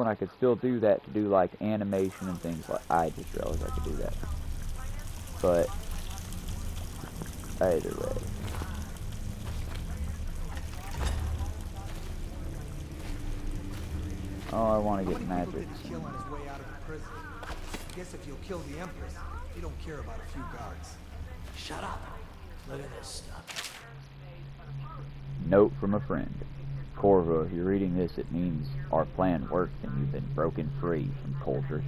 and I could still do that to do like animation and things like. I just realized I could do that. But either way. Oh, I want to get magic. Kill on his way out of the prison. I guess if you'll kill the Empress, you don't care about a few guards. Shut up. Look at this stuff. Note from a friend. Corvo, if you're reading this, it means our plan worked and you've been broken free from Coulter.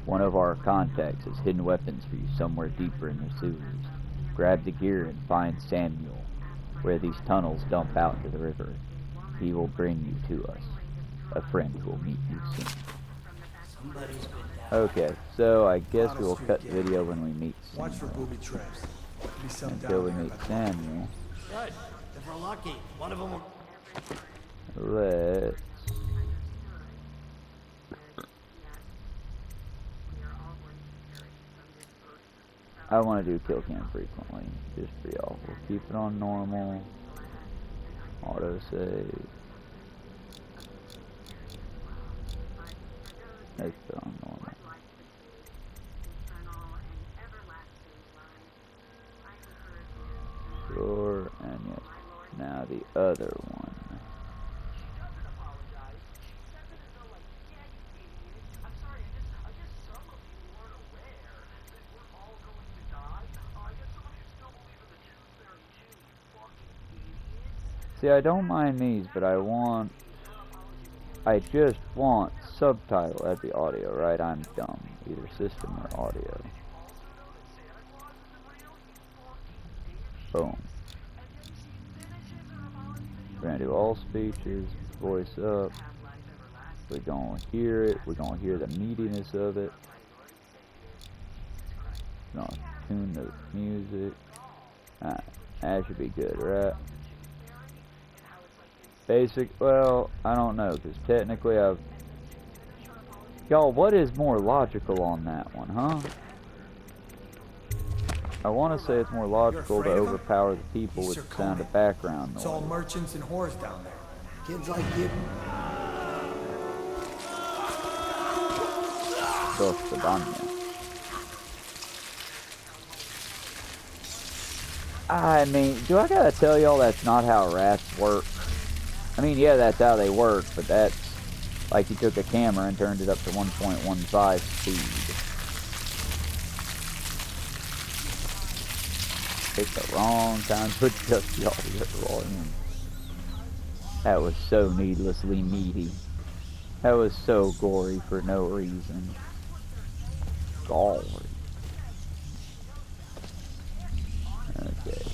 One of our contacts has hidden weapons for you somewhere deeper in the sewers. Grab the gear and find Samuel, where these tunnels dump out into the river. He will bring you to us. A friend who will meet you soon. Okay, so I guess we will cut the video when we meet Samuel. Watch for booby traps. Until we meet Samuel. Good. If we're lucky, one of them will... Let's... I want to do kill cam frequently, just for y'all. We'll keep it on normal. Auto save. Let's put it on normal. Sure, and yes. Now the other one. See, I don't mind these, but I just want subtitle at the audio, right? I'm dumb. Either system or audio. Boom. We're gonna do all speeches, voice up. We're gonna hear it. We're gonna hear the meatiness of it. We're gonna tune the music. Alright, that should be good, right? Basic, well, I don't know, because technically I've... Y'all, what is more logical on that one, huh? I want to say it's more logical to overpower the people with the sound of background noise. It's all merchants and whores down there. Kids like you. I mean, do I gotta tell y'all that's not how rats work? I mean, yeah, that's how they work, but that's like you took a camera and turned it up to 1.15 speed. Picked the wrong time to adjust the audio volume. That was so needlessly meaty. That was so gory for no reason. Gory. Okay.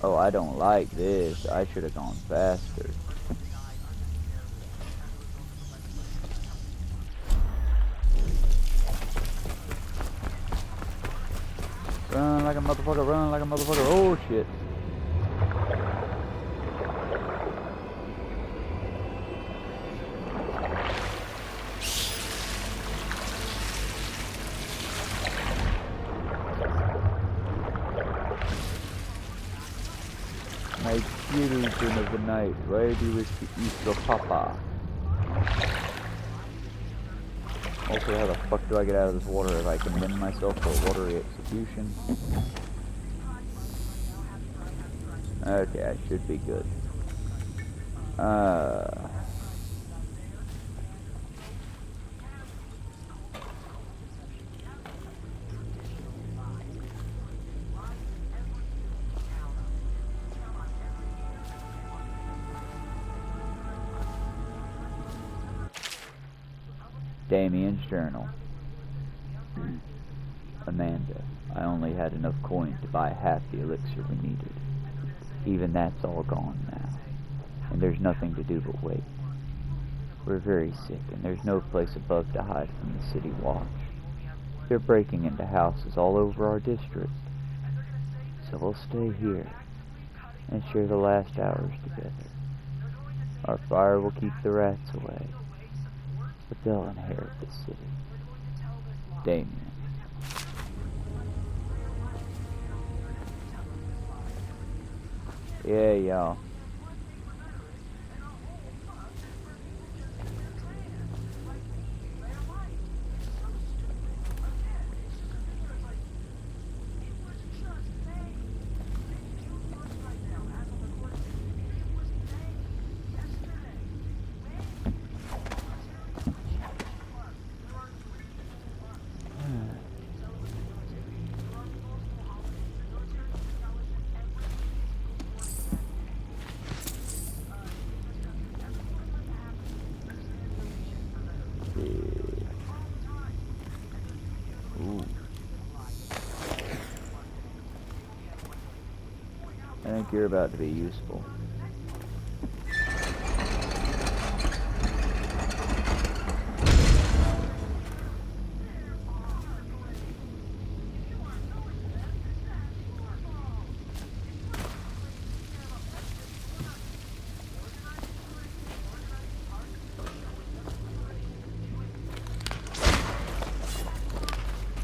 Oh, I don't like this. I should have gone faster. Run like a motherfucker, run like a motherfucker. Oh shit. My children of the night, why do you wish to eat your papa? Also, how the fuck do I get out of this water if I condemn myself to a watery execution? Okay, I should be good. Damien's journal. Amanda, I only had enough coin to buy half the elixir we needed. Even that's all gone now, and there's nothing to do but wait. We're very sick, and there's no place above to hide from the city watch. They're breaking into houses all over our district. So we'll stay here and share the last hours together. Our fire will keep the rats away, but they'll inherit the city. Damien. Yeah, y'all. think you're about to be useful.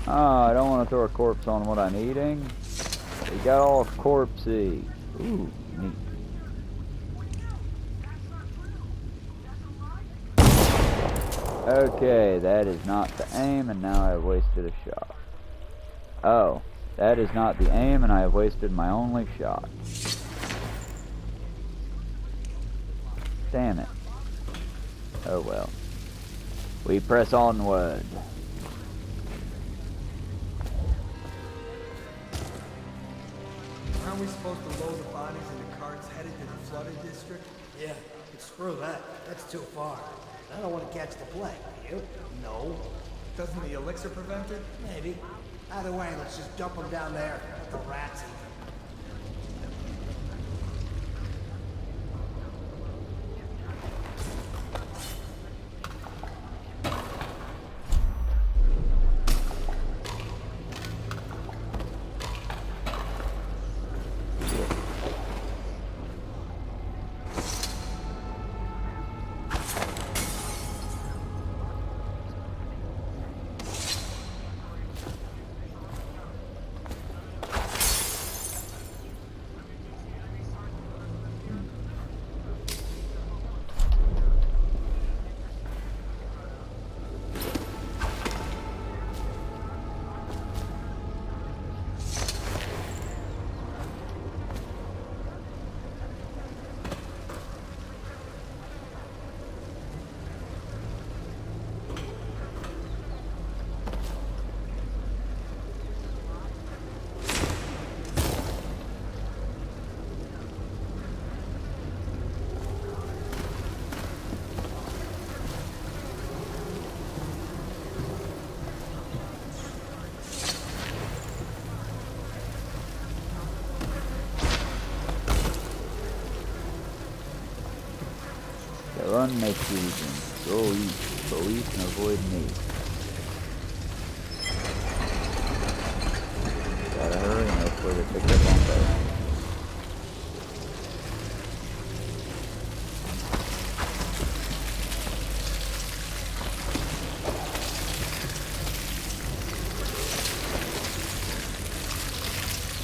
Oh, I don't want to throw a corpse on what I'm eating. It got all corpsey. Ooh, neat. Okay, that is not the aim, and now I have wasted a shot. Oh, that is not the aim, and I have wasted my only shot. Damn it. Oh well. We press onward. Aren't we supposed to load the bodies into carts headed to the flooded district? Yeah, screw that. That's too far. I don't want to catch the plague, do you? No. Doesn't the elixir prevent it? Maybe. Either way, let's just dump them down there. Let the rats eat them. Run makes reason. Go east. Go east and avoid me. Gotta hurry and hopefully they pick up on both.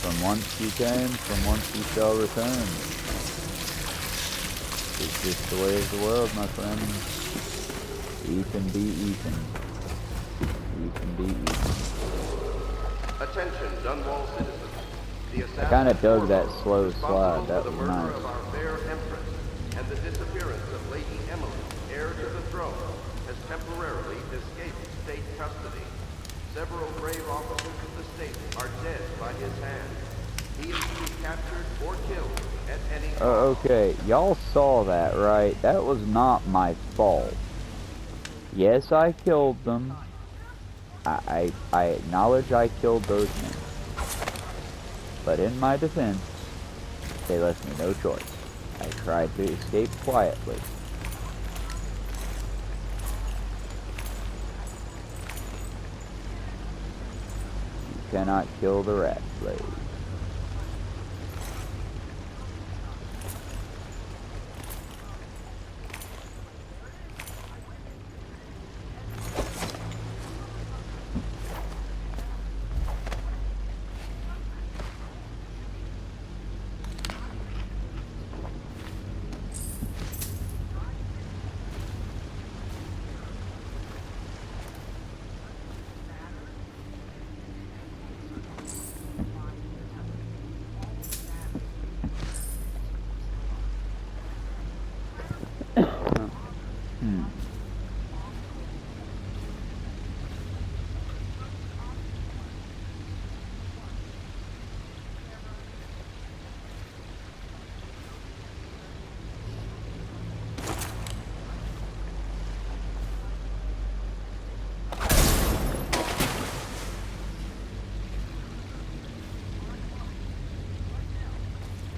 From whence you came, from whence you shall return. It's just the way of the world, my friend. Eat and be eaten. Eat and be eaten. Attention, Dunwall citizens. The I kind of dug that slow slide. That was the murder nice. of our fair empress and the disappearance of Lady Emily, heir to the throne, has temporarily escaped state custody. Several brave officers of the state are dead by his hand. He is to be captured or killed at any time. Okay, y'all saw that, right? That was not my fault. Yes, I killed them. I acknowledge I killed those men. But in my defense, they left me no choice. I tried to escape quietly. You cannot kill the rat slave.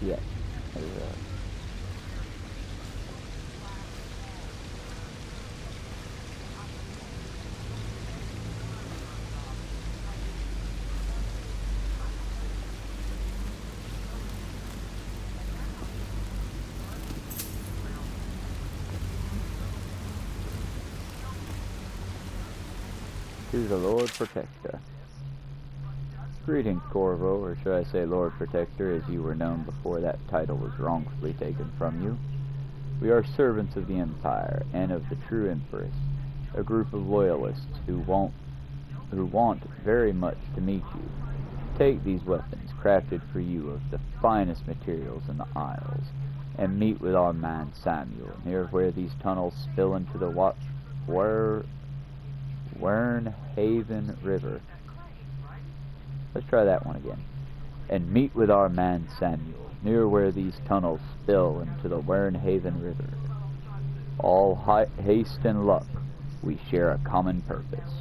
Yes. to the Lord Protector. Greetings, Corvo, or should I say Lord Protector, as you were known before that title was wrongfully taken from you. We are servants of the Empire, and of the true Empress, a group of loyalists who want very much to meet you. Take these weapons, crafted for you of the finest materials in the Isles, and meet with our man Samuel, near where these tunnels spill into the Wernhaven River. Let's try that one again. And meet with our man Samuel, near where these tunnels spill into the Wernhaven River. All haste and luck, we share a common purpose.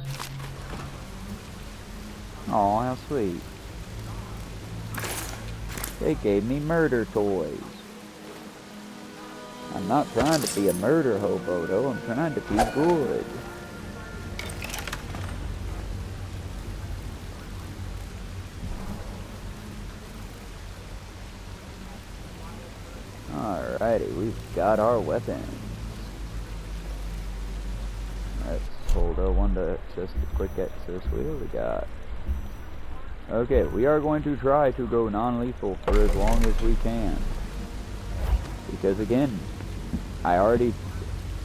Aw, how sweet. They gave me murder toys. I'm not trying to be a murder hobo, though. I'm trying to be good. Alrighty, we've got our weapons. Let's hold L1 to access the quick access wheel we got. Okay, we are going to try to go non-lethal for as long as we can. Because again,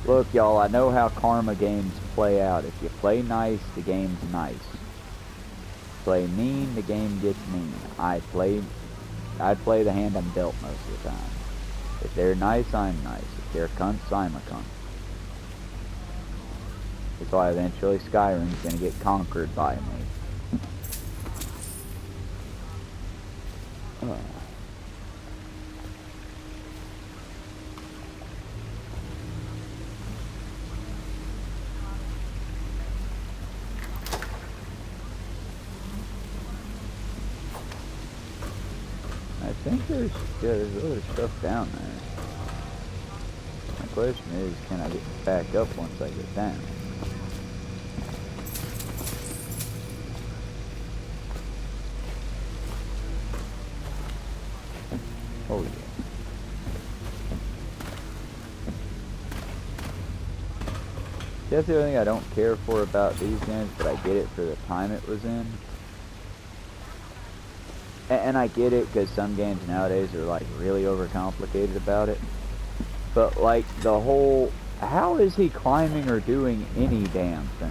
look y'all, I know how karma games play out. If you play nice, the game's nice. Play mean, the game gets mean. I play the hand I'm dealt most of the time. If they're nice, I'm nice. If they're cunts, I'm a cunt. That's why eventually Skyrim's gonna get conquered by me. I think there's other stuff down there. My question is, can I get back up once I get down? Oh yeah. That's the only thing I don't care for about these games, but I get it for the time it was in. And I get it because some games nowadays are like really overcomplicated about it. But like the whole, how is he climbing or doing any damn thing?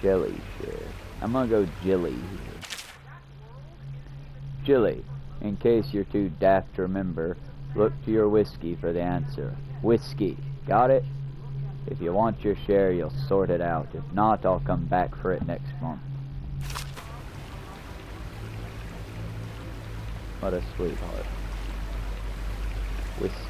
Jelly shit. I'm gonna go Jilly here. Jilly. In case you're too daft to remember, look to your whiskey for the answer. Whiskey. Got it? If you want your share, you'll sort it out. If not, I'll come back for it next month. What a sweetheart. Whiskey.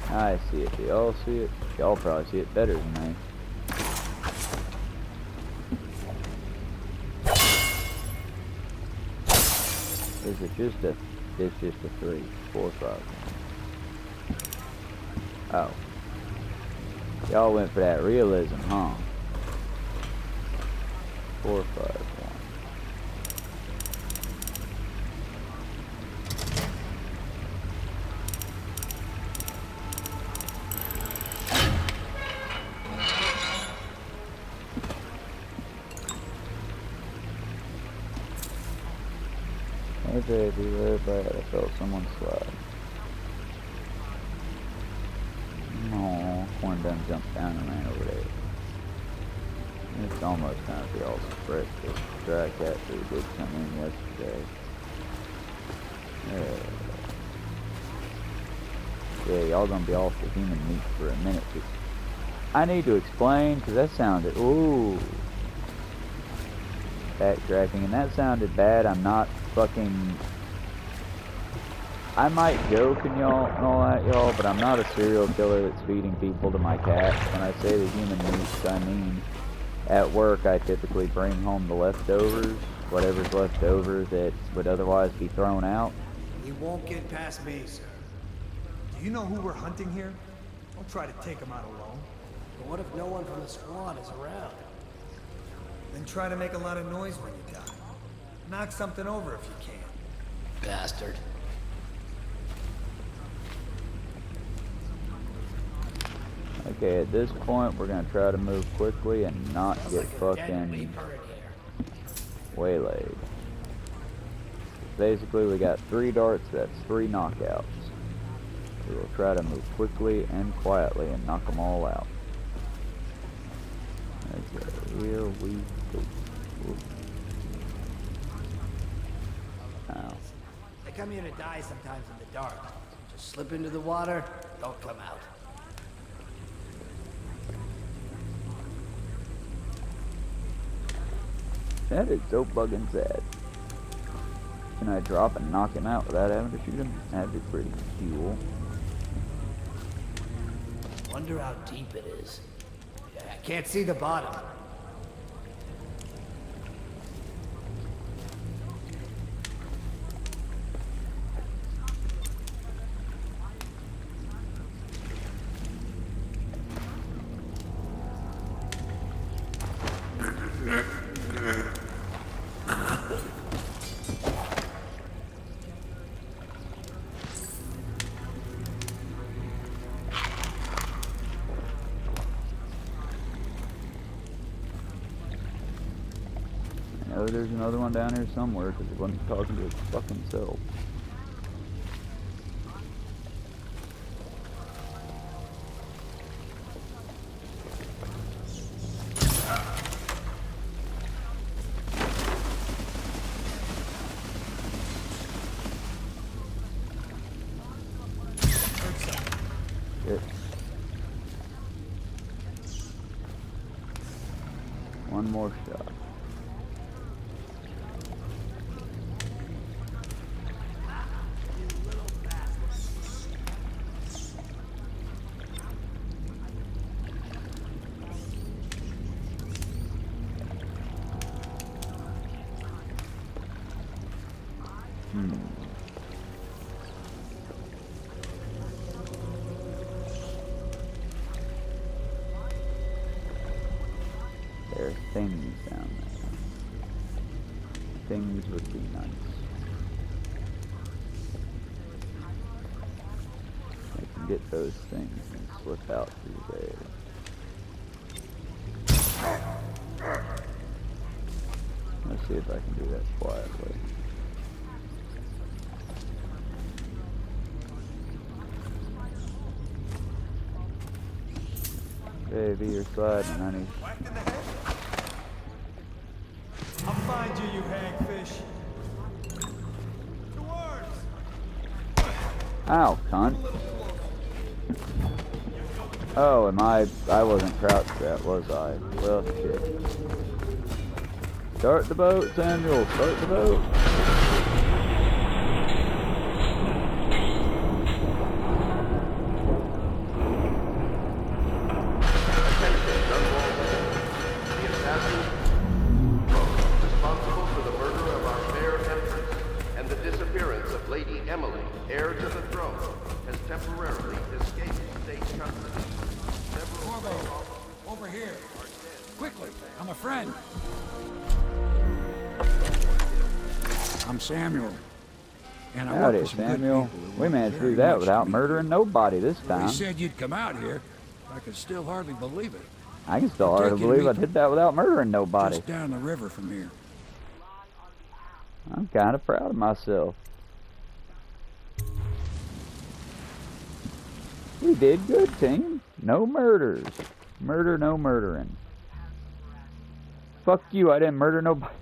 I see it. Do y'all see it? Y'all probably see it better than me. Is it just a... It's just a 3, 4, 5. Oh. Y'all went for that realism, huh? 4, 5, 1. Hey baby, where bad? I felt someone slide. Aww. one done jumped down and ran over there. It's almost time to be all suppressed. The dry cat food did come in yesterday. Yeah, y'all gonna be off the human meat for a minute. I need to explain, because that sounded, ooh, backtracking, and that sounded bad. I'm not fucking, I might joke and all that, y'all, but I'm not a serial killer that's feeding people to my cats. When I say the human meats, I mean, at work I typically bring home the leftovers, whatever's left over that would otherwise be thrown out. He won't get past me, sir. Do you know who we're hunting here? Don't try to take him out alone. But what if no one from the squad is around? Then try to make a lot of noise when you die. Knock something over if you can. Bastard. Okay, at this point we're gonna try to move quickly and not get fucking waylaid. Basically, we got 3 darts, that's 3 knockouts. We will try to move quickly and quietly and knock them all out. Okay, here we go. Ooh. Ow. They come here to die sometimes in the dark. Just slip into the water, don't come out. That is so fucking sad. Can I drop and knock him out without having to shoot him? That'd be pretty cool. Wonder how deep it is. Yeah, I can't see the bottom. I know there's another one down here somewhere because it wasn't talking to its fucking self. Shit. One more shot. There are things down there. Things would be nice. I can get those things and slip out through there. Let's see if I can do that quietly. Baby, you're sliding, honey. Whacked in the head? I'll find you, you hagfish. Towards. Ow, cunt. Oh, I wasn't crouched that, was I? Well, shit. Start the boat, Samuel, start the boat. Responsible for the murder of our fair empress and the disappearance of Lady Emily, heir to the throne, has temporarily escaped state custody. Several Over here. Quickly, I'm a friend. I'm Samuel. And I work Howdy, with some good Samuel. people who We want managed to very do that much without meet murdering you. nobody this Well, time. you said you'd come out here. I could still hardly believe it. I can still I'll hardly take you to believe I meet did that without murdering nobody. Just down the river from here. I'm kind of proud of myself. We did good, team. No murders. Murder, no murdering. Fuck you, I didn't murder nobody.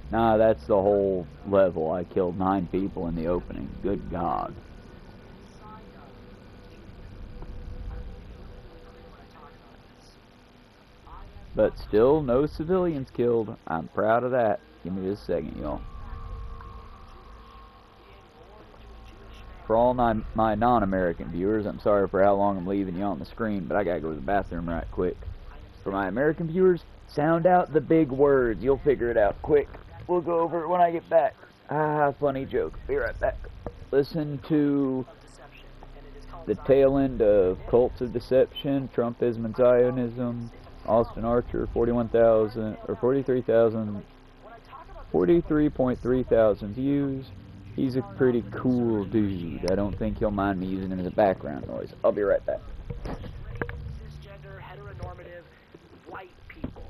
Nah, that's the whole level. I killed 9 people in the opening. Good God. But still, no civilians killed. I'm proud of that. Give me just a second, y'all. For all my non-American viewers, I'm sorry for how long I'm leaving you on the screen, but I gotta go to the bathroom right quick. For my American viewers, sound out the big words. You'll figure it out quick. We'll go over it when I get back. Funny joke. Be right back. Listen to the tail end of Cults of Deception, Trumpism and Zionism, Austin Archer, 41,000 or 43,000, 43.3 thousand views. He's a pretty cool dude. I don't think he'll mind me using him as a background noise. I'll be right back. Cisgender, heteronormative, white people.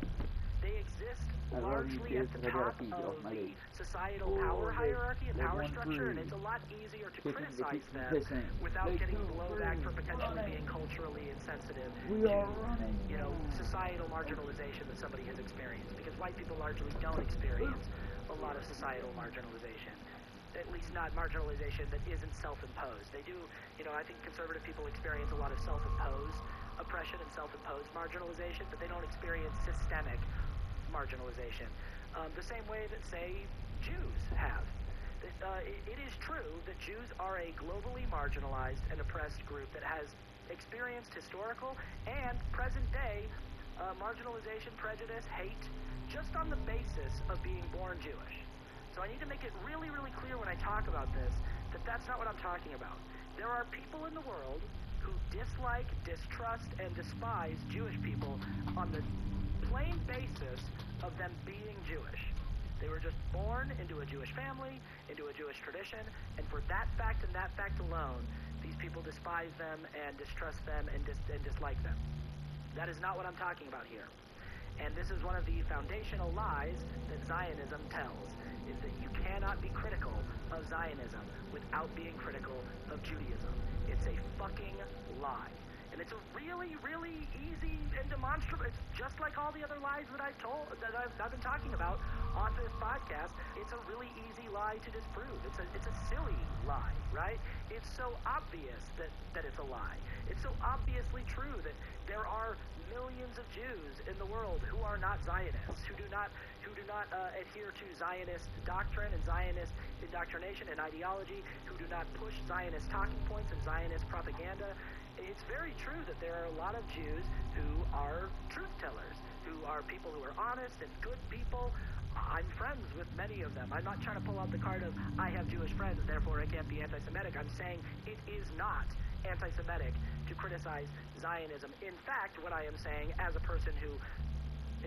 They exist largely at the top of the societal power hierarchy and power structure, and it's a lot easier to criticize them without getting blowback for potentially being culturally insensitive to, societal marginalization that somebody has experienced. Because white people largely don't experience a lot of societal marginalization. At least not marginalization that isn't self-imposed. They do, I think conservative people experience a lot of self-imposed oppression and self-imposed marginalization, but they don't experience systemic marginalization. The same way that, say, Jews have. It is true that Jews are a globally marginalized and oppressed group that has experienced historical and present-day marginalization, prejudice, hate, just on the basis of being born Jewish. So I need to make it really, really clear when I talk about this that that's not what I'm talking about. There are people in the world who dislike, distrust, and despise Jewish people on the plain basis of them being Jewish. They were just born into a Jewish family, into a Jewish tradition, and for that fact and that fact alone, these people despise them and distrust them and dislike them. That is not what I'm talking about here. And this is one of the foundational lies that Zionism tells, is that you cannot be critical of Zionism without being critical of Judaism. It's a fucking lie. And it's a really, really easy and demonstrable, it's just like all the other lies that I've been talking about on this podcast. It's a really easy lie to disprove. It's a silly lie, right? It's so obvious that it's a lie. It's so obviously true that there are millions of Jews in the world who are not Zionists, who do not adhere to Zionist doctrine and Zionist indoctrination and ideology, who do not push Zionist talking points and Zionist propaganda. It's very true that there are a lot of Jews who are truth tellers, who are people who are honest and good people. I'm friends with many of them. I'm not trying to pull out the card of I have Jewish friends, therefore I can't be anti-Semitic. I'm saying it is not anti-Semitic to criticize Zionism. In fact, what I am saying as a person who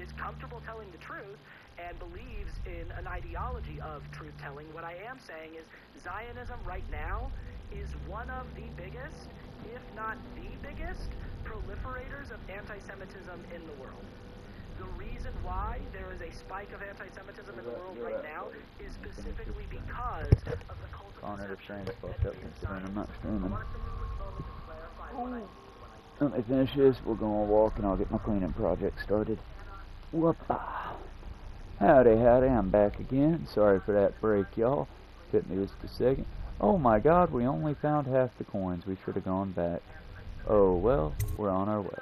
is comfortable telling the truth and believes in an ideology of truth-telling, what I am saying is Zionism right now is one of the biggest, if not the biggest, proliferators of anti-Semitism in the world. The reason why there is a spike of anti-Semitism in the world right now is specifically because of the cult of deception. I'm not streaming. Let me finish this. We're going to walk and I'll get my cleaning project started. Whoop-ah. Howdy, I'm back again. Sorry for that break, y'all. Took me just a second. Oh my god, we only found half the coins. We should have gone back. Oh well, we're on our way.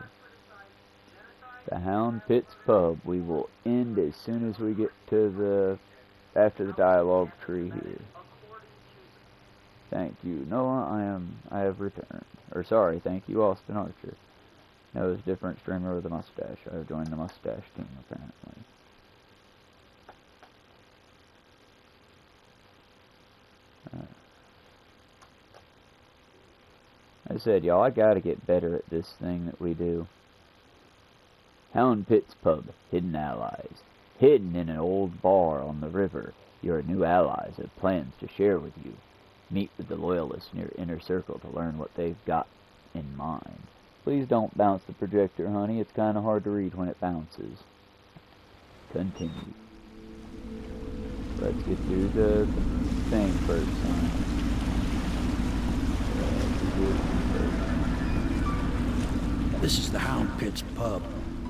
The Hound Pits Pub. We will end as soon as we get to after the dialogue tree here. Thank you, Noah. I have returned. Or sorry, thank you, Austin Archer. No, it's a different streamer with a mustache. I have joined the mustache team, apparently. I said, y'all, I gotta get better at this thing that we do. Hound Pits Pub, hidden allies. Hidden in an old bar on the river, your new allies have plans to share with you. Meet with the loyalists in your inner circle to learn what they've got in mind. Please don't bounce the projector, honey. It's kind of hard to read when it bounces. Continue. Let's get through the thing first, son. This is the Hound Pit's pub.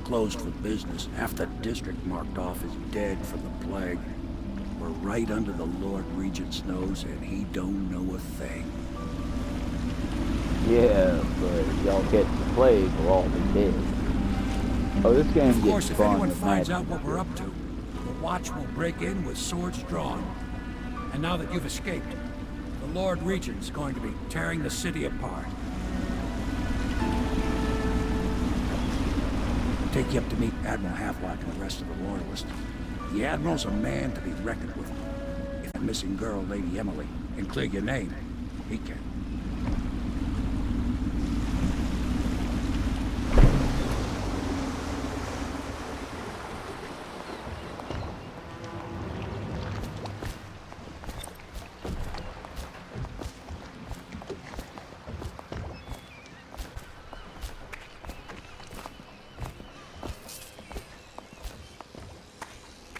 Closed for business. Half the district marked off as dead from the plague. We're right under the Lord Regent's nose, and he don't know a thing. Yeah, but if y'all catch the plague, we'll all be dead. Oh, this game Of course, gets if fun anyone at finds night. out what we're up to, the Watch will break in with swords drawn. And now that you've escaped, the Lord Regent's going to be tearing the city apart. Take you up to meet Admiral Havelock and the rest of the Loyalists. The Admiral's a man to be reckoned with. If that missing girl, Lady Emily, can clear your name, he can.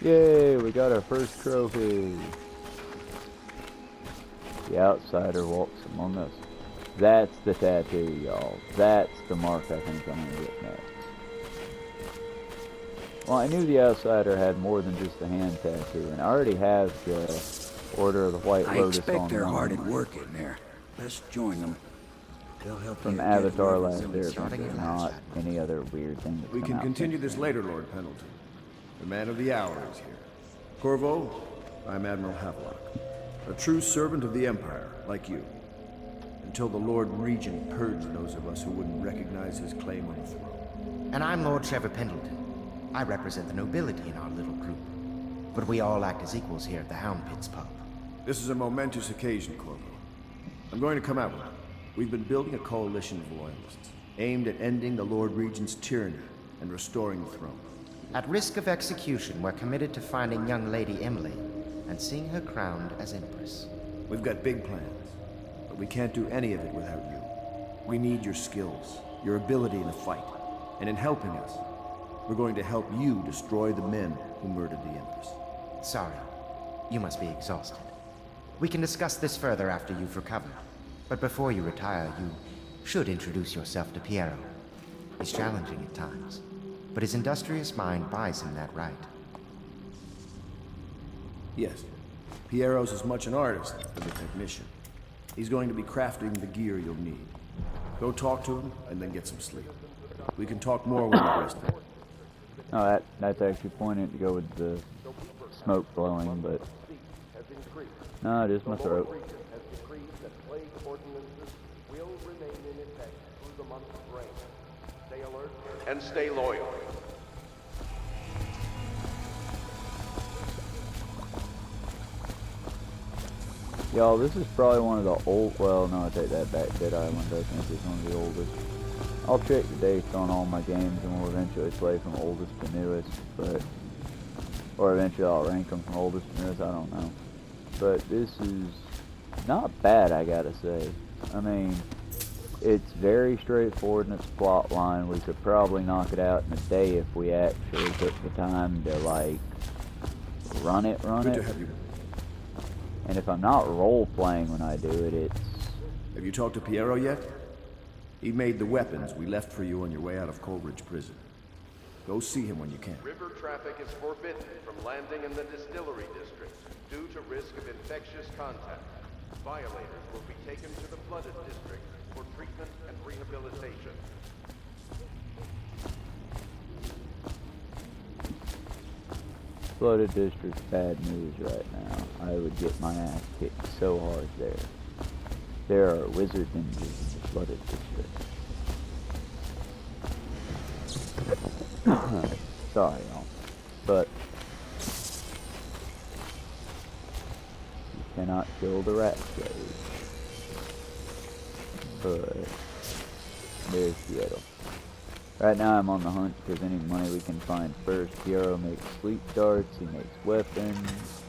Yay, we got our first trophy. The outsider walks among us. That's the tattoo, y'all. That's the mark I think I'm gonna get next. Well, I knew the outsider had more than just a hand tattoo, and I already have the Order of the White I Lotus expect on they're one hard of at mine. work in there. Let's join them. They'll help From you get Avatar wherever Last Zillion's Airbender, not any other weird thing that's We come can out continue since this then. later, Lord Pendleton. The man of the hour is here. Corvo, I'm Admiral Havelock. A true servant of the Empire, like you. Until the Lord Regent purged those of us who wouldn't recognize his claim on the throne. And I'm Lord Trevor Pendleton. I represent the nobility in our little group. But we all act as equals here at the Hound Pit's pub. This is a momentous occasion, Corvo. I'm going to come out with it. We've been building a coalition of loyalists, aimed at ending the Lord Regent's tyranny and restoring the throne. At risk of execution, we're committed to finding young Lady Emily and seeing her crowned as Empress. We've got big plans, but we can't do any of it without you. We need your skills, your ability in the fight, and in helping us, we're going to help you destroy the men who murdered the Empress. Sorry, you must be exhausted. We can discuss this further after you've recovered. But before you retire, you should introduce yourself to Piero. He's challenging at times, but his industrious mind buys him that right. Yes, Piero's as much an artist as a technician. He's going to be crafting the gear you'll need. Go talk to him, and then get some sleep. We can talk more when you're rested. Oh, that's actually pointed to go with the smoke blowing, but no, just my throat. Has decreed that plague ordinances will remain in effect through the month of rain. Stay alert and stay loyal. Y'all, this is probably one of the old, well, no, I take that back. Dead Island, I think, is one of the oldest. I'll check the dates on all my games and we'll eventually play from oldest to newest, but, or eventually I'll rank them from oldest to newest, I don't know. But this is not bad, I gotta say. I mean, it's very straightforward in its plot line. We could probably knock it out in a day if we actually took the time to, like, run it. Good to have you. And if I'm not role-playing when I do it, it's... Have you talked to Piero yet? He made the weapons we left for you on your way out of Coleridge Prison. Go see him when you can. River traffic is forbidden from landing in the distillery district due to risk of infectious contact. Violators will be taken to the flooded district for treatment and rehabilitation. Flooded district's bad news right now. I would get my ass kicked so hard there. There are wizard ninjas in the flooded district. Sorry, y'all. But you cannot kill the rat cage. But there's Piero. Right now I'm on the hunt because any money we can find first. Piero makes sleep darts, he makes weapons.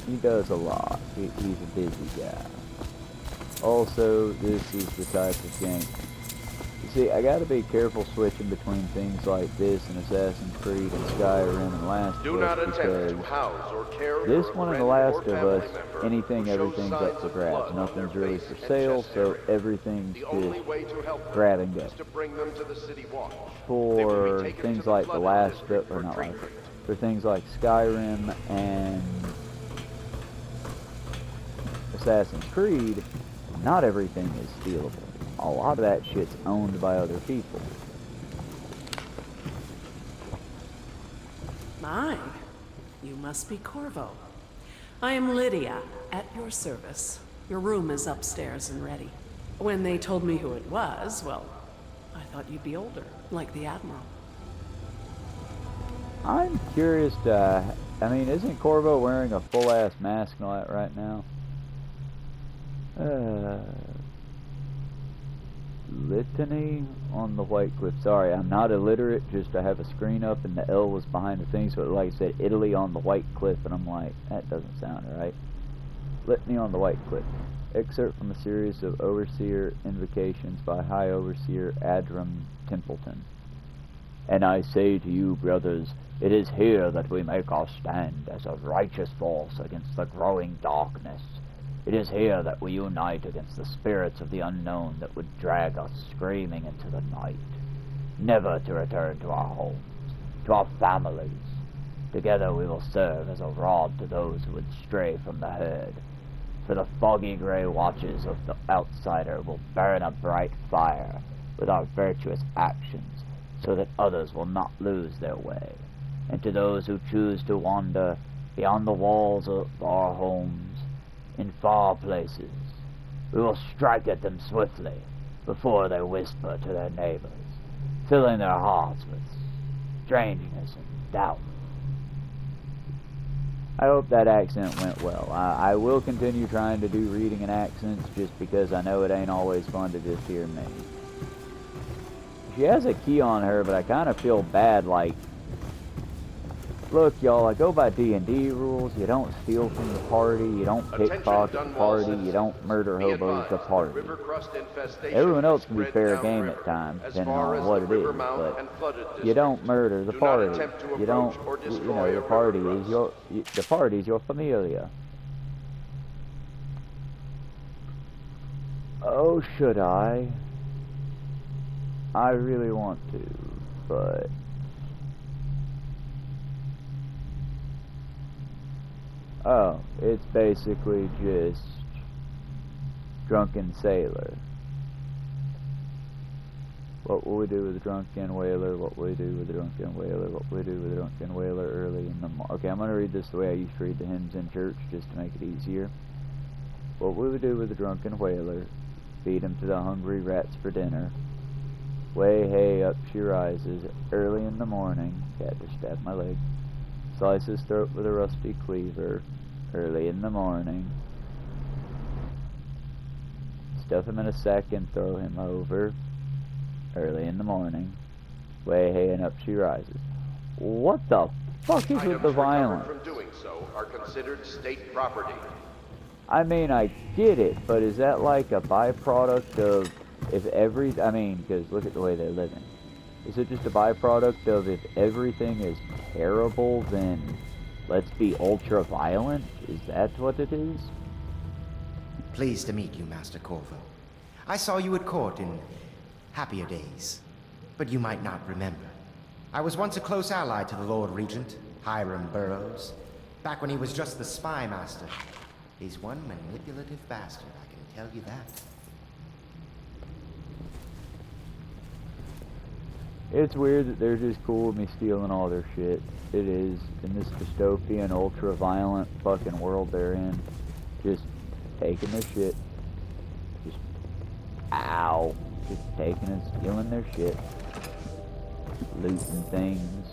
He does a lot. He's a busy guy. Also, this is the type of game You see, I gotta be careful switching between things like this and Assassin's Creed and Skyrim and Last Do of not Us attempt to because house or care this for a one and The friend Last or of family Us, member anything, who shows everything's up signs for of grabs. blood on Nothing's their really face for and sale, chest so area. everything's The only just way to help them grab and go. is to bring them to the city watch. They For will be taken to things the like The flooded Last district of, or for not like treatment. for things like Skyrim and Assassin's Creed, not everything is stealable. A lot of that shit's owned by other people. Mine. You must be Corvo. I am Lydia, at your service. Your room is upstairs and ready. When they told me who it was, well, I thought you'd be older, like the Admiral. I'm curious to, I mean, isn't Corvo wearing a full-ass mask and all that right now? Litany on the White Cliff. Sorry, I'm not illiterate, just I have a screen up and the L was behind the thing, so it, like I said, Italy on the White Cliff, and I'm like, that doesn't sound right. Litany on the White Cliff. Excerpt from a series of Overseer invocations by High Overseer Adram Templeton. And I say to you, brothers, it is here that we make our stand as a righteous force against the growing darkness. It is here that we unite against the spirits of the unknown that would drag us screaming into the night, never to return to our homes, to our families. Together we will serve as a rod to those who would stray from the herd. For the foggy gray watches of the outsider will burn a bright fire with our virtuous actions, so that others will not lose their way. And to those who choose to wander beyond the walls of our homes, in far places, we will strike at them swiftly before they whisper to their neighbors, filling their hearts with strangeness and doubt. I hope that accent went well. I will continue trying to do reading in accents just because I know it ain't always fun to just hear me. She has a key on her, but I kind of feel bad, like, look, y'all, I go by D&D rules. You don't steal from the party. You don't pickpocket the party. You don't murder hobos the party. Everyone else can be fair game at times, depending on what it is, but you don't murder the party. You don't, you know, the party is your familia. Oh, should I? I really want to, but oh, it's basically just Drunken Sailor. What will we do with a Drunken Whaler? What will we do with a Drunken Whaler? What will we do with a Drunken Whaler early in the morning? Okay, I'm going to read this the way I used to read the hymns in church, just to make it easier. What will we do with a Drunken Whaler? Feed him to the hungry rats for dinner. Way hey, up she rises, early in the morning. Cat just stabbed my leg. Slice his throat with a rusty cleaver, early in the morning. Stuff him in a sack and throw him over, early in the morning. Way hey, and up she rises. What the fuck is with the violence? Items recovered from doing so are considered state property. I mean, I get it, but is that like a byproduct of I mean, because look at the way they're living. Is it just a byproduct of if everything is terrible, then let's be ultra-violent? Is that what it is? Pleased to meet you, Master Corvo. I saw you at court in happier days, but you might not remember. I was once a close ally to the Lord Regent, Hiram Burroughs, back when he was just the spy master. He's one manipulative bastard, I can tell you that. It's weird that they're just cool with me stealing all their shit. It is, in this dystopian, ultra-violent fucking world they're in. Just taking their shit. Just, ow. Just taking and stealing their shit. Looting things.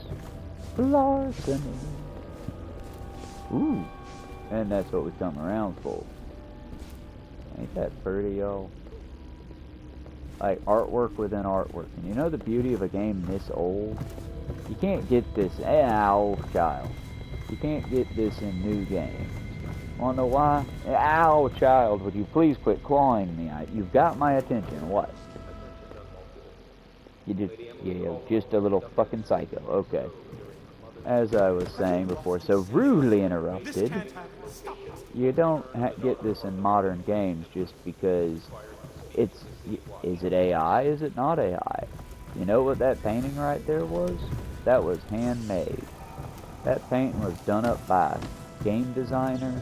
Larceny. Ooh. And that's what we come around for. Ain't that pretty, y'all? Like, artwork within artwork. And you know the beauty of a game this old? You can't get this, ow, child. You can't get this in new games. Wanna know why? Ow, child, would you please quit clawing me? You've got my attention, what? You're just a little fucking psycho. Okay. As I was saying before, so rudely interrupted, you don't get this in modern games just because it's... Is it AI? Is it not AI? You know what that painting right there was? That was handmade. That painting was done up by a game designer,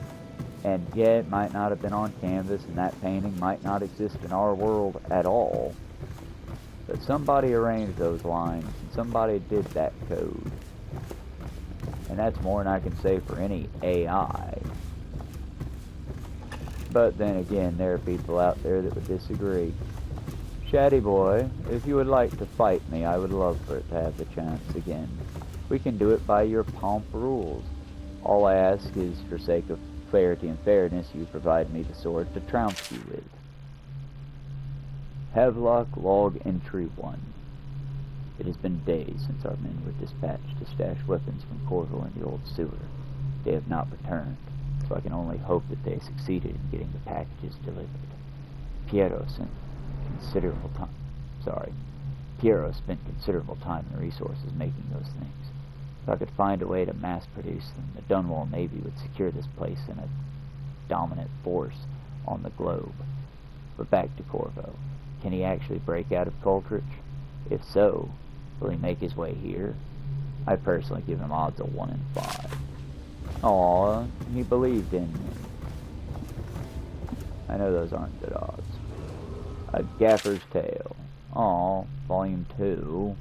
and yeah, it might not have been on canvas, and that painting might not exist in our world at all. But somebody arranged those lines, and somebody did that code. And that's more than I can say for any AI. But then again, there are people out there that would disagree. Chatty boy, if you would like to fight me, I would love for it to have the chance again. We can do it by your pomp rules. All I ask is, for sake of clarity and fairness, you provide me the sword to trounce you with. Havelock Log Entry 1. It has been days since our men were dispatched to stash weapons from Corvo in the old sewer. They have not returned, so I can only hope that they succeeded in getting the packages delivered. Piero spent considerable time and resources making those things. If I could find a way to mass produce them, the Dunwall Navy would secure this place in a dominant force on the globe. But back to Corvo. Can he actually break out of Coldridge? If so, will he make his way here? I personally give him odds of 1 in 5. Aw, he believed in me. I know those aren't good odds. A Gaffer's Tale. Aw, Volume 2.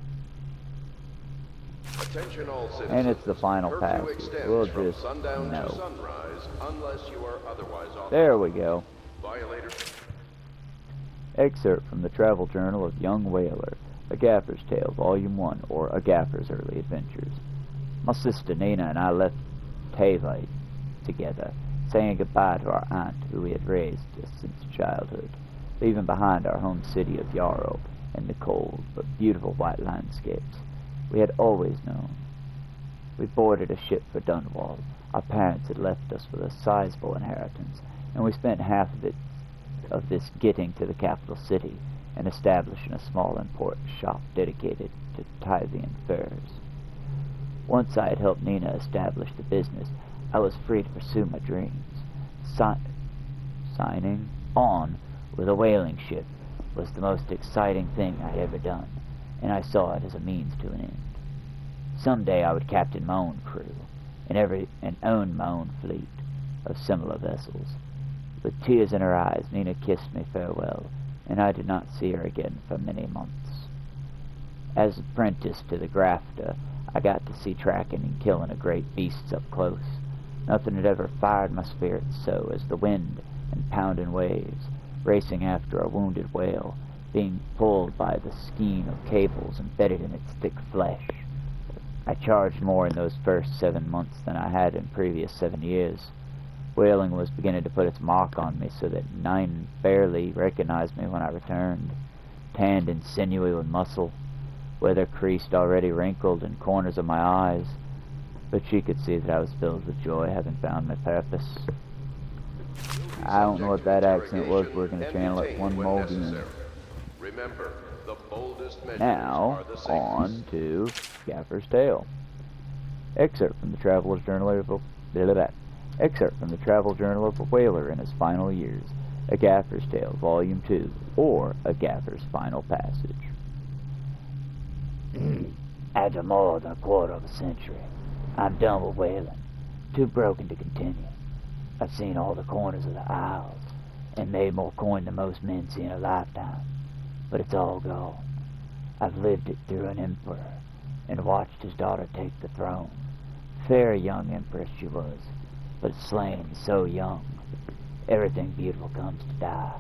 Attention all citizens. And it's the final Curfew passage. extends We'll from just sundown no. to sunrise, unless you are otherwise authorized. There we go. Violators. Excerpt from the Travel Journal of Young Whaler, A Gaffer's Tale, Volume 1, or A Gaffer's Early Adventures. My sister Nina and I left Tavai together, saying goodbye to our aunt, who we had raised just since childhood, leaving behind our home city of Yarrow and the cold but beautiful white landscapes we had always known. We boarded a ship for Dunwall. Our parents had left us with a sizable inheritance, and we spent half of this getting to the capital city and establishing a small import shop dedicated to Tyvian furs. Once I had helped Nina establish the business, I was free to pursue my dreams. Signing on with a whaling ship was the most exciting thing I'd ever done, and I saw it as a means to an end. Someday I would captain my own crew, and own my own fleet of similar vessels. With tears in her eyes, Nina kissed me farewell, and I did not see her again for many months. As apprentice to the grafter, I got to see tracking and killing of great beasts up close. Nothing had ever fired my spirits so as the wind and pounding waves, racing after a wounded whale, being pulled by the skein of cables embedded in its thick flesh. I charged more in those first 7 months than I had in previous 7 years. Whaling was beginning to put its mark on me, so that Nine barely recognized me when I returned, tanned and sinewy with muscle, weather creased, already wrinkled, and corners of my eyes. But she could see that I was filled with joy, having found my purpose. I don't know what that accent was, but we're going to channel it one more again. Remember, the boldest measures Now, are the safest. on to Gaffer's Tale. Excerpt from the Travel Journal of a Whaler in his Final Years, A Gaffer's Tale, Volume 2, or A Gaffer's Final Passage. After more than a quarter of a century, I'm done with whaling, too broken to continue. I've seen all the corners of the Isles, and made more coin than most men see in a lifetime, but it's all gone. I've lived it through an emperor, and watched his daughter take the throne. Fair young empress she was, but slain so young. Everything beautiful comes to die.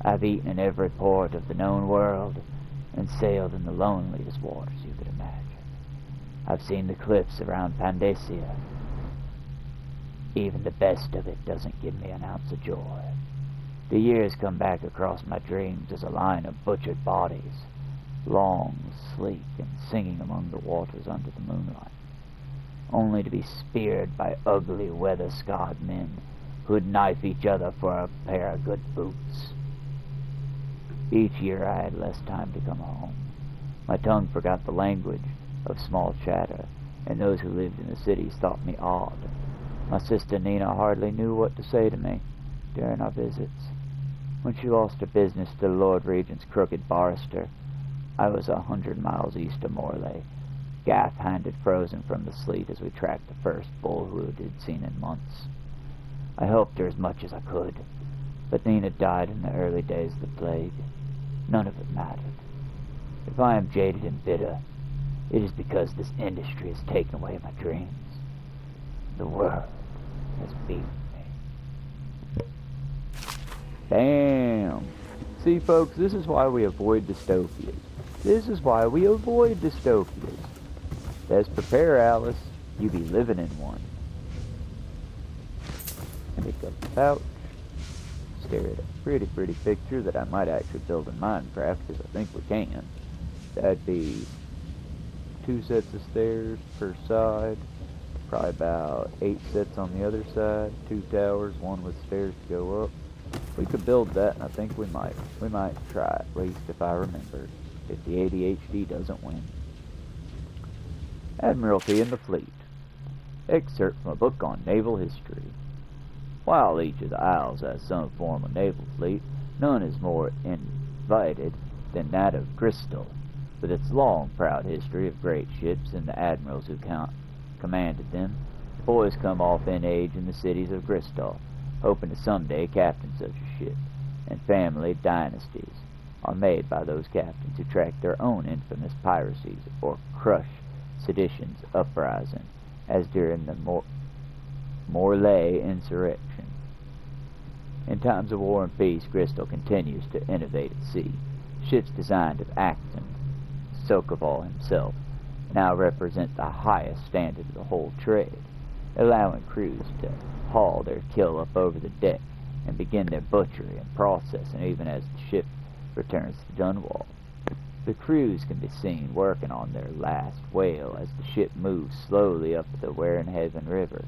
I've eaten in every port of the known world, and sailed in the loneliest waters you could imagine. I've seen the cliffs around Pandacia. Even the best of it doesn't give me an ounce of joy. The years come back across my dreams as a line of butchered bodies, long, sleek, and singing among the waters under the moonlight, only to be speared by ugly, weather-scarred men who'd knife each other for a pair of good boots. Each year I had less time to come home, My tongue forgot the language of small chatter, and those who lived in the cities thought me odd. My sister Nina hardly knew what to say to me during our visits. When she lost her business to the Lord Regent's crooked barrister, I was 100 miles east of Morlaix, gaff-handed frozen from the sleet as we tracked the first bullhood he'd seen in months. I helped her as much as I could, but Nina died in the early days of the plague. None of it mattered. If I am jaded and bitter, it is because this industry has taken away my dreams. The world has beaten me. Damn. See, folks, this is why we avoid dystopias. This is why we avoid dystopias. Best prepare, Alice. You be living in one. Pick up the pouch. Stare at a pretty picture that I might actually build in Minecraft, because I think we can. That'd be 2 sets of stairs per side. Probably about 8 sets on the other side. 2 towers, 1 with stairs to go up. We could build that, and I think we might. We might try, at least if I remember. If the ADHD doesn't win. Admiralty in the Fleet. Excerpt from a book on naval history. While each of the Isles has some form of naval fleet, none is more invited than that of Bristol, with its long, proud history of great ships and the admirals who commanded them. Boys come off in age in the cities of Bristol, hoping to someday captain such a ship, and family dynasties are made by those captains who track their own infamous piracies or crush sedition's uprising, as during the Morlaix insurrection. In times of war and peace, Bristol continues to innovate at sea. Ships designed of Acton, Sokoval himself, now represent the highest standard of the whole trade, allowing crews to haul their kill up over the deck and begin their butchery and processing even as the ship returns to Dunwall. The crews can be seen working on their last whale as the ship moves slowly up the Warrenhaven River,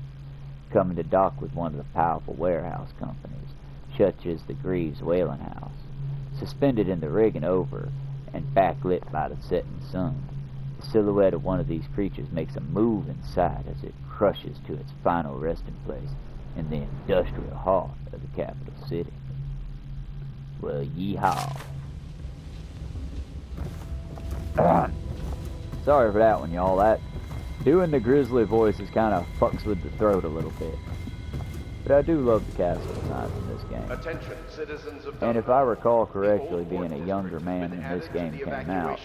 coming to dock with one of the powerful warehouse companies, such as the Greaves Whaling House. Suspended in the rigging over and backlit by the setting sun, the silhouette of one of these creatures makes a move inside as it crushes to its final resting place in the industrial heart of the capital city. Well, yeehaw. Sorry for that one, y'all. That doing the grizzly voices kind of fucks with the throat a little bit. But I do love the castle designs in this game. Attention, citizens of And if I recall correctly, being a younger man when this game came out,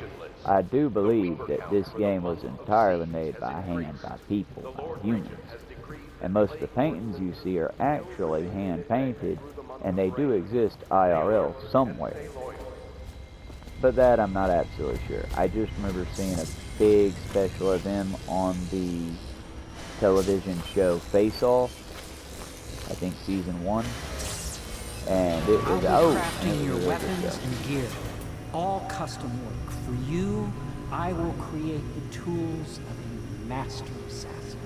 I do believe that this game was entirely made by hand, by people, by humans. And most of the paintings you see are actually hand-painted, and they do exist IRL somewhere. But that I'm not absolutely sure. I just remember seeing a big special of them on the television show Face Off, I think season 1, and it was crafting your weapons and gear, all custom work. For you, I will create the tools of a master assassin.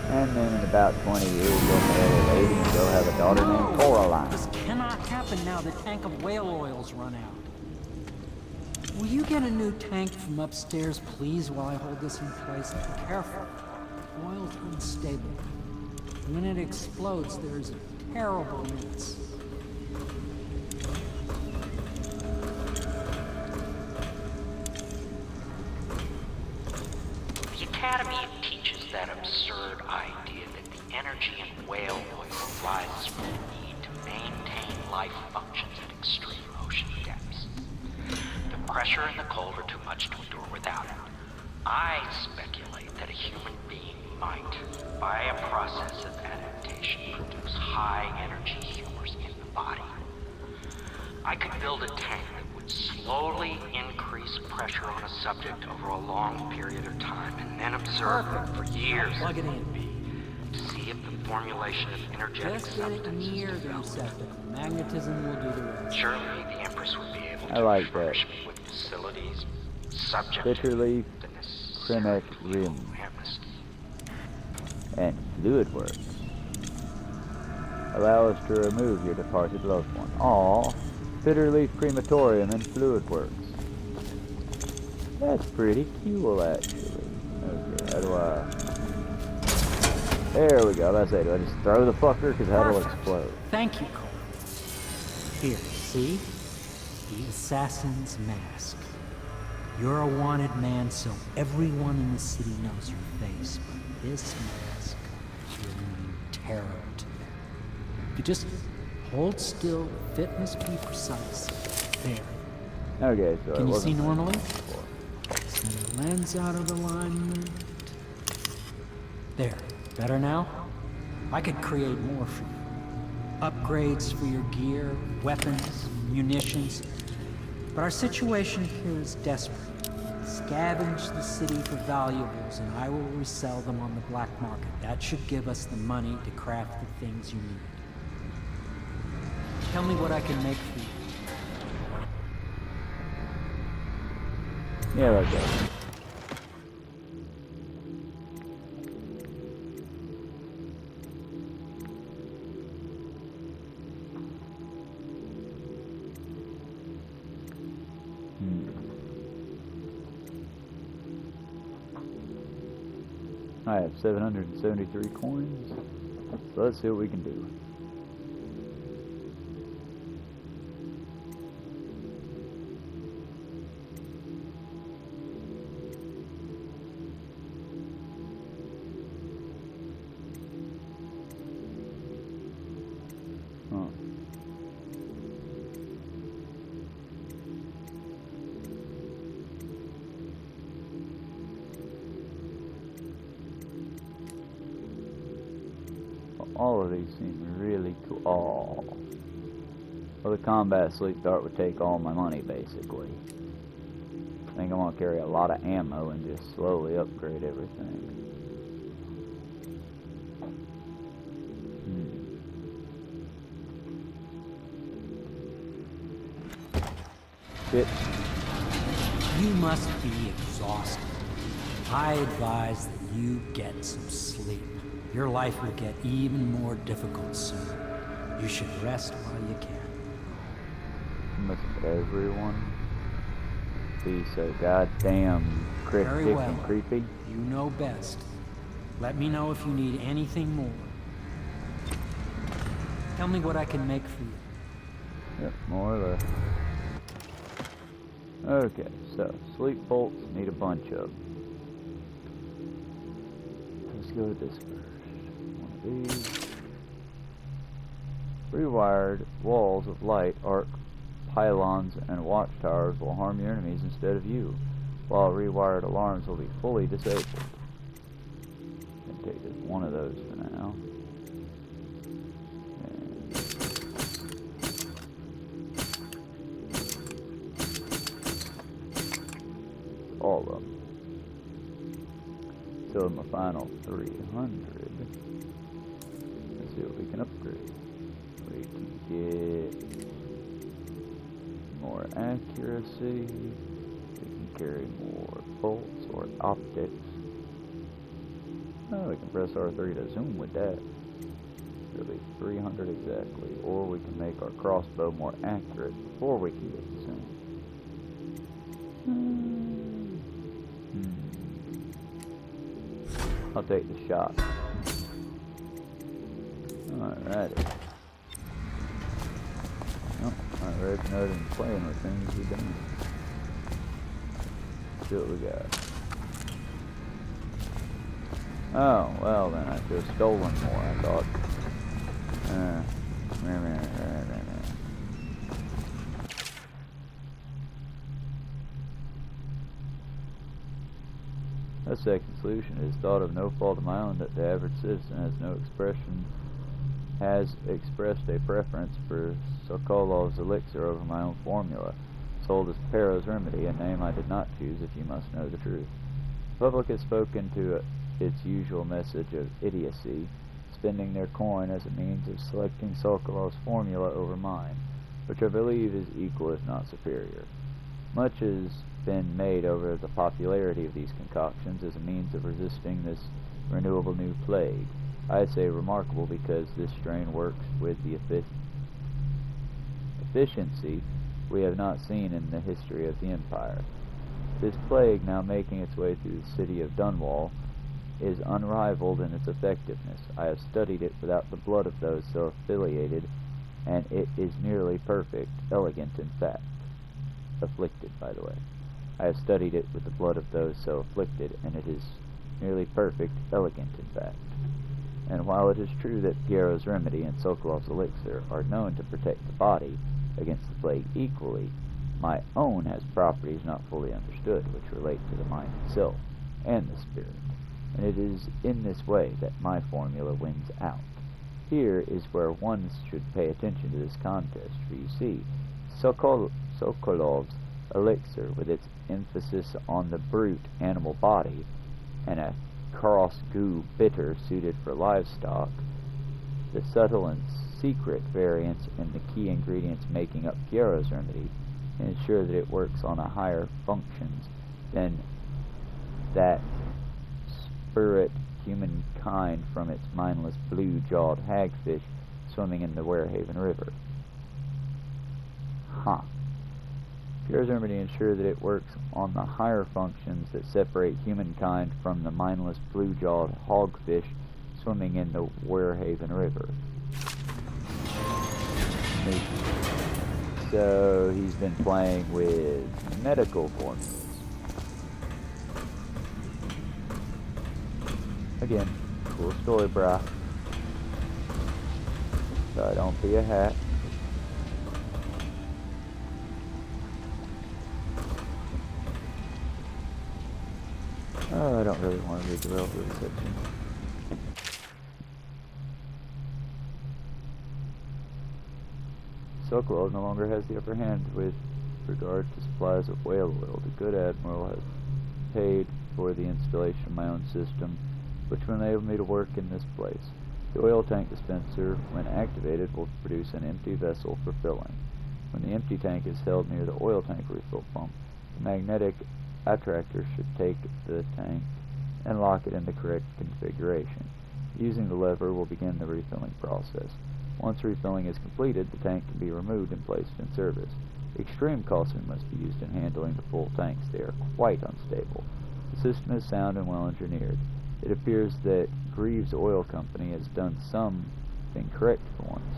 And then in about 20 years, you'll marry a lady and you'll have a daughter named Coraline. This cannot happen now the tank of whale oil's run out. Will you get a new tank from upstairs, please, while I hold this in place? Be careful. Oil's unstable. When it explodes, there's a terrible mess. The Academy teaches that absurd idea that the energy in whale oil arises from the need to maintain life functions at extreme ocean depths. The pressure and the cold are too much to endure without it. I speculate that a human being might, by a process of adaptation, produce high-energy humors in the body. I could build a tank that would slowly increase pressure on a subject over a long period of time, and then observe it for years Plug it in. to see if the formulation of energetic Just get it substances near the developed. receptacle. Magnetism will do the rest. Surely the Empress would be able I to like furnish that. me with facilities subject Bitterleaf, to the necessary Cremac legal Rim, amnesty. and Fluid Works. Allow us to remove your departed loved one. Aw, Bitterleaf Crematorium and Fluid Works. That's pretty cool, actually. Okay, how do I... There we go. Let's say, do I just throw the fucker? Because that'll explode. Thank you, Cole. Here, see? The assassin's mask. You're a wanted man, so everyone in the city knows your face. But this mask will mean terror to them. If you just hold still, the fit must be precise. There. Okay, so Can you see normally? Send the lens out of alignment. There. Better now? I could create more for you. Upgrades for your gear, weapons, munitions. But our situation here is desperate. Scavenge the city for valuables and I will resell them on the black market. That should give us the money to craft the things you need. Tell me what I can make for you. Yeah, let's go. I have 773 coins, so let's see what we can do. All of these seem really cool. Oh. Well, the combat sleep dart would take all my money, basically. I think I'm going to carry a lot of ammo and just slowly upgrade everything. Shit. You must be exhausted. I advise that you get some sleep. Your life will get even more difficult soon. You should rest while you can. Must everyone be so goddamn cryptic and creepy? You know best. Let me know if you need anything more. Tell me what I can make for you. Yep, more or less. Okay, so sleep bolts, need a bunch of them. Let's go with this first. One of these. Rewired walls of light, arc pylons, and watchtowers will harm your enemies instead of you, while rewired alarms will be fully disabled. I'm gonna take just one of those for now. All of them. So my final 300. Let's see what we can upgrade. We can get more accuracy. We can carry more bolts or optics. Oh, we can press R3 to zoom with that. It'll be 300 exactly. Or we can make our crossbow more accurate before we can get the zoom. I'll take the shot. Alrighty. Oh, I already know them playing with things we've done. Let's see what we got. Oh, well then I could have stolen more, I thought. A second solution is thought of no fault of my own that the average citizen has expressed a preference for Sokolov's elixir over my own formula, sold as Pero's remedy, a name I did not choose if you must know the truth. The public has spoken to its usual message of idiocy, spending their coin as a means of selecting Sokolov's formula over mine, which I believe is equal if not superior. Much has been made over the popularity of these concoctions as a means of resisting this renewable new plague. I say remarkable because this strain works with the efficiency we have not seen in the history of the Empire. This plague, now making its way through the city of Dunwall, is unrivaled in its effectiveness. I have studied it without the blood of those so affiliated, and it is nearly perfect, elegant in fact. Afflicted, by the way. I have studied it with the blood of those so afflicted, and it is nearly perfect, elegant in fact. And while it is true that Piero's remedy and Sokolov's elixir are known to protect the body against the plague equally, my own has properties not fully understood, which relate to the mind itself and the spirit. And it is in this way that my formula wins out. Here is where one should pay attention to this contest, for you see, Sokolov's elixir, with its emphasis on the brute animal body, and a cross-goo bitter suited for livestock, the subtle and secret variance in the key ingredients making up Piero's remedy, ensure that it works on a higher functions than that spirit humankind from its mindless blue-jawed hagfish swimming in the Werehaven River. Piero's remedy ensure that it works on the higher functions that separate humankind from the mindless blue-jawed hogfish swimming in the Werehaven River. So he's been playing with medical formulas. Again, cool story, brah. So don't be a hack. Oh, I don't really want to read the railroad section. Sokolov no longer has the upper hand with regard to supplies of whale oil. The good admiral has paid for the installation of my own system, which will enable me to work in this place. The oil tank dispenser, when activated, will produce an empty vessel for filling. When the empty tank is held near the oil tank refill pump, the magnetic attractor should take the tank and lock it in the correct configuration. Using the lever will begin the refilling process. Once refilling is completed, the tank can be removed and placed in service. Extreme caution must be used in handling the full tanks. They are quite unstable. The system is sound and well engineered. It appears that Greaves Oil Company has done something correctly for once.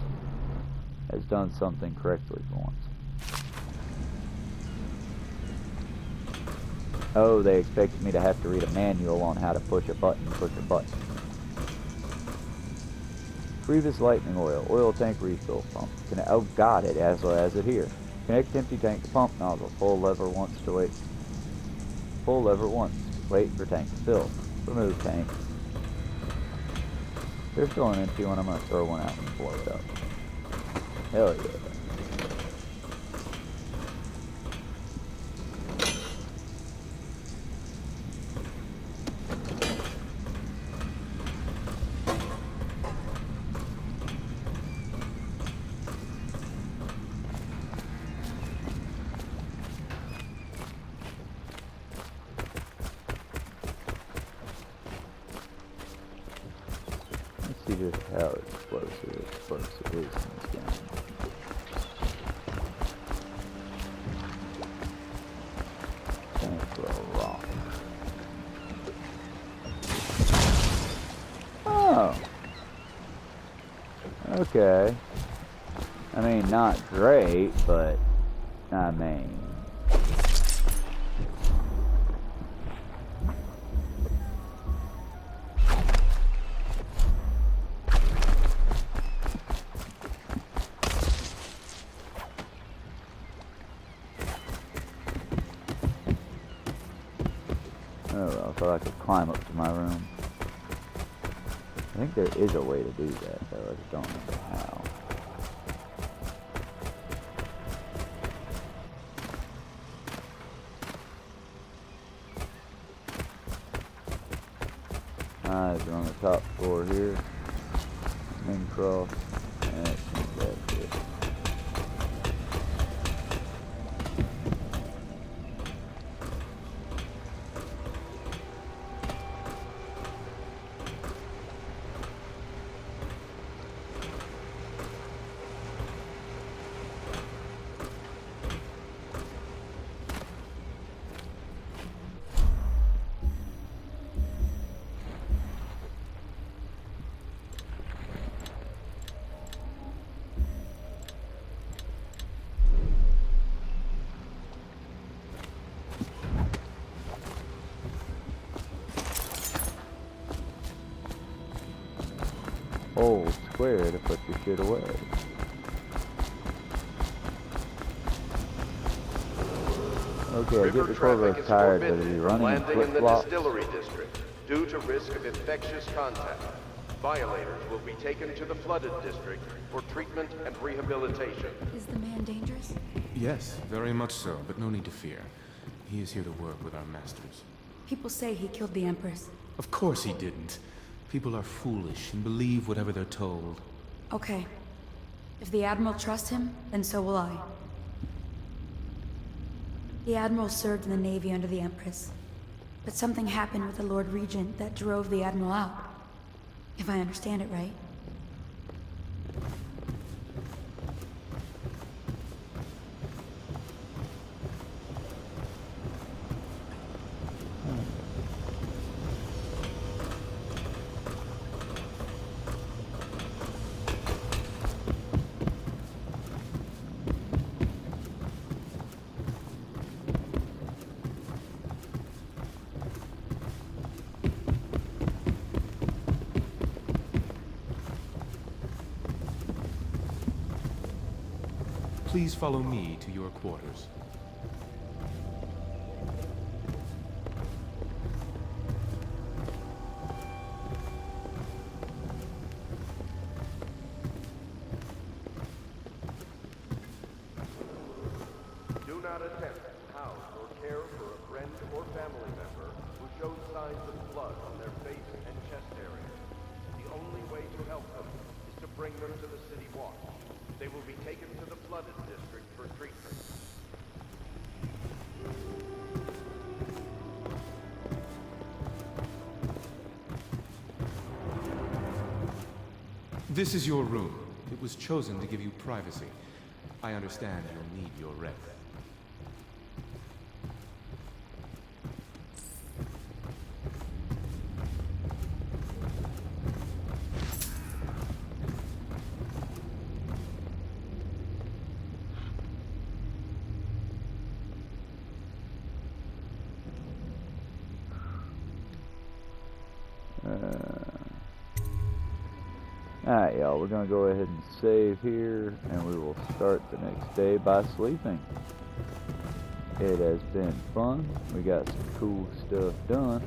Oh, they expected me to have to read a manual on how to push a button. Grievous lightning oil tank refill pump. Oh, got it, as well as it here. Connect empty tank to pump nozzle. Pull lever once. Wait for tank to fill. Remove tank. There's still an empty one. I'm going to throw one out and blow it up. Hell yeah. See just how explosive is in this game. Tank will rock. Oh. Okay. I mean, not great, but I mean. Oh well, so I could climb up to my room. I think there is a way to do that, though. I just don't know how. Eyes are on the top floor here. Then cross. And that's it. Hold square to put your shit away. Okay, I get the Corvo's tired, but is he running in flip-flops? Distillery district due to risk of infectious contact. Violators will be taken to the flooded district for treatment and rehabilitation. Is the man dangerous? Yes, very much so, but no need to fear. He is here to work with our masters. People say he killed the Empress. Of course he didn't. People are foolish and believe whatever they're told. Okay. If the Admiral trusts him, then so will I. The Admiral served in the Navy under the Empress. But something happened with the Lord Regent that drove the Admiral out. If I understand it right. Please follow me to your quarters. Do not attempt to house or care for a friend or family member who shows signs of blood on their face and chest area. The only way to help them is to bring them to the city watch. They will be taken to the flooded district for treatment. This is your room. It was chosen to give you privacy. I understand you'll need your rest. Alright, y'all, we're gonna go ahead and save here, and we will start the next day by sleeping. It has been fun. We got some cool stuff done,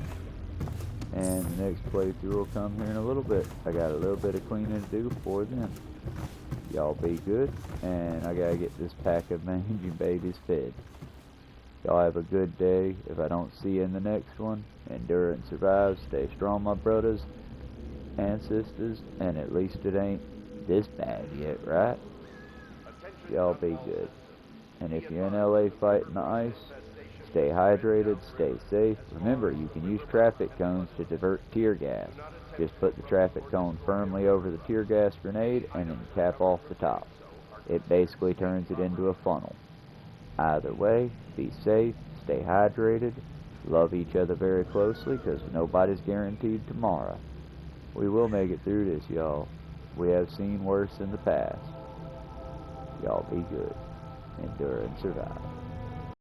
and the next playthrough will come here in a little bit. I got a little bit of cleaning to do before then. Y'all be good, and I gotta get this pack of mangy babies fed. Y'all have a good day. If I don't see you in the next one, endure and survive. Stay strong, my brothers and sisters, and at least it ain't this bad yet, right? Y'all be good. And if you're in LA fighting the ice, stay hydrated, stay safe. Remember, you can use traffic cones to divert tear gas. Just put the traffic cone firmly over the tear gas grenade and then cap off the top. It basically turns it into a funnel. Either way, be safe, stay hydrated, love each other very closely, because nobody's guaranteed tomorrow. We will make it through this, y'all. We have seen worse in the past. Y'all be good. Endure and survive.